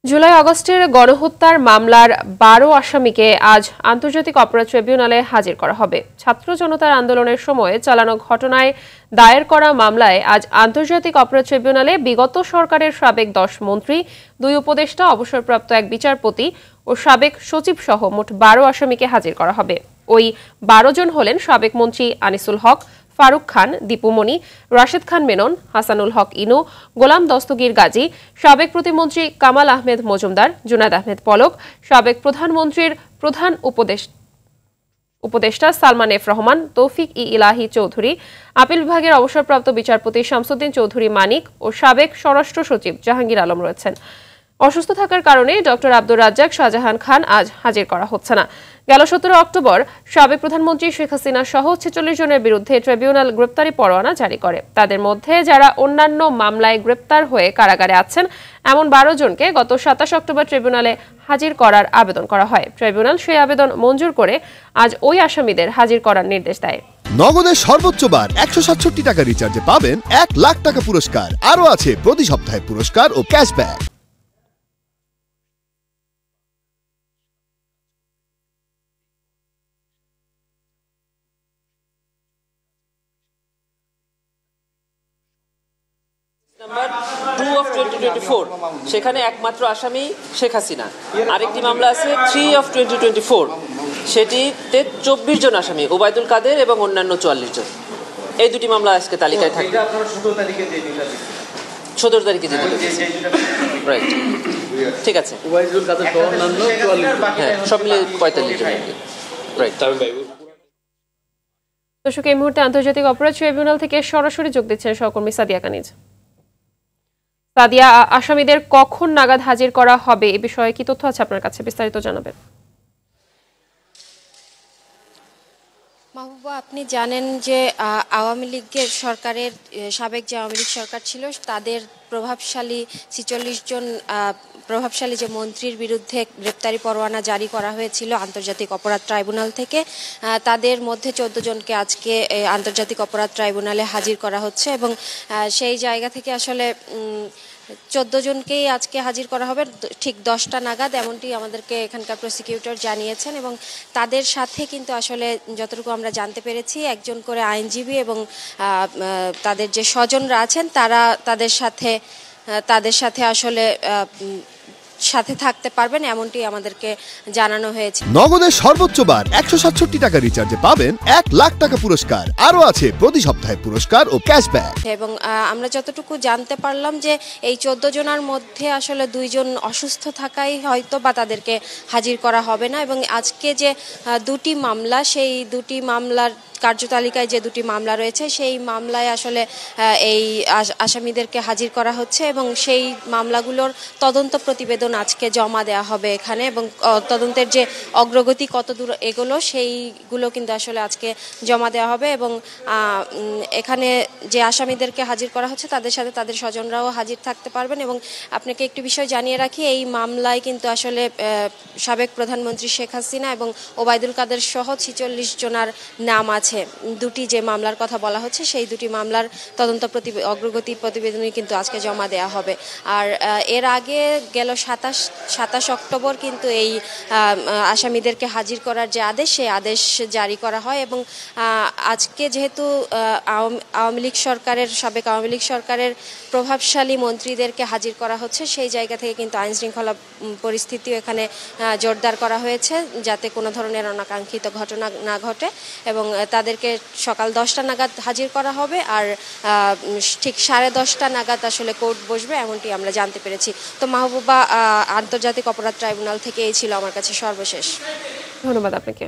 জুলাই আগস্টের গণহত্যার মামলার ১২ আসামিকে আজ আন্তর্জাতিক অপরাধ ট্রাইব্যুনালে হাজির করা হবে। ছাত্র জনতার আন্দোলনের সময় চালানো ঘটনায় দায়ের করা মামলায় আজ আন্তর্জাতিক অপরাধ ট্রাইব্যুনালে বিগত সরকারের সাবেক ১০ মন্ত্রী, ২ উপদেষ্টা, অবসরপ্রাপ্ত এক বিচারপতি ও সাবেক সচিব সহ মোট ১২ আসামিকে হাজির করা হবে। ওই ১২ জন হলেন সাবেক মন্ত্রী আনিসুল হক, ফারুক খান, দীপুমণি, রাশেদ খান মেনন, হাসানুল হক ইনু, গোলাম দস্তগীর গাজী, সাবেক প্রতিমন্ত্রী কামাল আহমেদ মজুমদার, জুনায়েদ আহমেদ পলক, সাবেক প্রধানমন্ত্রীর প্রধান উপদেষ্টা সালমান এফ রহমান, তৌফিক ইলাহি চৌধুরী, আপিল বিভাগের অবসরপ্রাপ্ত বিচারপতি শামসুদ্দিন চৌধুরী মানিক ও সাবেক স্বরাষ্ট্র সচিব জাহাঙ্গীর আলম রয়েছেন। অসুস্থ থাকার কারণে ডক্টর আব্দুর রাজ্জাক, শাহজাহান খান আজ হাজির করা হচ্ছে না। গেল ১৭ অক্টোবর সাবেক প্রধানমন্ত্রী শেখ হাসিনা সহ ৪৬ জনের বিরুদ্ধে ট্রাইব্যুনাল গ্রেপ্তারি পরোয়ানা জারি করে। তাদের মধ্যে যারা অন্যান্য মামলায় গ্রেপ্তার হয়ে কারাগারে আছেন এমন ১২ জনকে গত ২৭ অক্টোবর ট্রাইব্যুনালে হাজির করার আবেদন করা হয়। ট্রাইব্যুনাল সেই আবেদন মঞ্জুর করে আজ ওই আসামিদের হাজির করার নির্দেশ দেয়। নগদের সর্বোচ্চ বার ১৬৭ টাকা রিচার্জে পাবেন ১ লাখ টাকা পুরস্কার। আরও আছে প্রতি সপ্তাহে পুরস্কার ও ক্যাশব্যাক। নাম্বার 2 অফ 2024 সেখানে একমাত্র আসামি শেখ হাসিনা। আরেকটি মামলা আছে 3 অফ 2024, সেটিতে ২৪ জন আসামি, ওবায়দুল কাদের এবং অন্যান্য ৪৪ জন। এই দুটি মামলা আজকে তালিকায় থাকে। ১৭ তারিখে দিয়ে দিতে রাইট, ঠিক আছে। ওবায়দুল কাদের সহ অন্যান্য ৪৪, হ্যাঁ, সব মিলিয়ে ৪৫ জন রাইট। দর্শক, এই মুহূর্তে আন্তর্জাতিক অপরাধ ট্রাইব্যুনাল থেকে সরাসরি যোগ দিচ্ছেন সহকর্মী সাদিয়া কানিজ। সাদিয়া, আসামিদের কখন নাগাদ হাজির করা হবে এ বিষয়ে কি তথ্য আছে আপনার কাছে? বিস্তারিত জানাবেন। মাহবুবা, আপনি জানেন যে আওয়ামী লীগের সরকারের সাবেক যে আওয়ামী লীগ সরকার ছিল তাদের প্রভাবশালী ৪৬ জন প্রভাবশালী যে মন্ত্রীর বিরুদ্ধে গ্রেপ্তারি পরোয়ানা জারি করা হয়েছিল আন্তর্জাতিক অপরাধ ট্রাইব্যুনাল থেকে। তাদের মধ্যে ১৪ জনকে আজকে আন্তর্জাতিক অপরাধ ট্রাইব্যুনালে হাজির করা হচ্ছে এবং সেই জায়গা থেকে আসলে ১৪ জনকেই আজকে হাজির করা হবে ঠিক ১০টা নাগাদ, এমনটি আমাদেরকে এখানকার প্রসিকিউটর জানিয়েছেন। এবং তাদের সাথে কিন্তু আসলে যতটুকু আমরা জানতে পেরেছি একজন করে আইনজীবী এবং তাদের যে স্বজনরা আছেন তারা তাদের সাথে আসলে সাথে থাকতে পারবেন, এমনটি আমাদেরকে জানানো হয়েছে। নগদের সর্বোচ্চ বার ১৬৭ টাকা রিচার্জে পাবেন ১ লাখ টাকা পুরস্কার। আরও আছে প্রতি সপ্তাহে পুরস্কার ও ক্যাশব্যাক। এবং আমরা যতটুকু জানতে পারলাম যে এই ১৪ জনের মধ্যে আসলে ২ জন অসুস্থ থাকায় হয়তো বা তাদেরকে হাজির করা হবে না। এবং আজকে যে দুটি মামলা, সেই দুটি মামলার কার্যতালিকায় যে দুটি মামলা রয়েছে সেই মামলায় আসলে এই আসামিদেরকে হাজির করা হচ্ছে এবং সেই মামলাগুলোর তদন্ত প্রতিবেদন আজকে জমা দেওয়া হবে এখানে। এবং তদন্তের যে অগ্রগতি কত দূর এগোলো সেইগুলো কিন্তু আসলে আজকে জমা দেওয়া হবে। এবং এখানে যে আসামিদেরকে হাজির করা হচ্ছে তাদের সাথে তাদের স্বজনরাও হাজির থাকতে পারবেন। এবং আপনাকে একটি বিষয় জানিয়ে রাখি, এই মামলায় কিন্তু আসলে সাবেক প্রধানমন্ত্রী শেখ হাসিনা এবং ওবায়দুল কাদের সহ ৪৬ জনার নাম আছে। দুটি যে মামলার কথা বলা হচ্ছে সেই দুটি মামলার তদন্ত অগ্রগতি প্রতিবেদনই কিন্তু আজকে জমা দেওয়া হবে। আর এর আগে গেল ২৭ অক্টোবর কিন্তু এই আসামিদেরকে হাজির করার যে আদেশ, সেই আদেশ জারি করা হয়। এবং আজকে যেহেতু সাবেক আওয়ামী লীগ সরকারের প্রভাবশালী মন্ত্রীদেরকে হাজির করা হচ্ছে, সেই জায়গা থেকে কিন্তু আইন শৃঙ্খলা পরিস্থিতিও এখানে জোরদার করা হয়েছে যাতে কোনো ধরনের অনাকাঙ্ক্ষিত ঘটনা না ঘটে। এবং তাদেরকে সকাল ১০টা নাগাদ হাজির করা হবে আর ঠিক ১০:৩০ নাগাদ আসলে কোর্ট বসবে, এমনটি আমরা জানতে পেরেছি। তো মাহবুবা, আন্তর্জাতিক অপরাধ ট্রাইব্যুনাল থেকে এই ছিল আমার কাছে সর্বশেষ। ধন্যবাদ আপনাকে।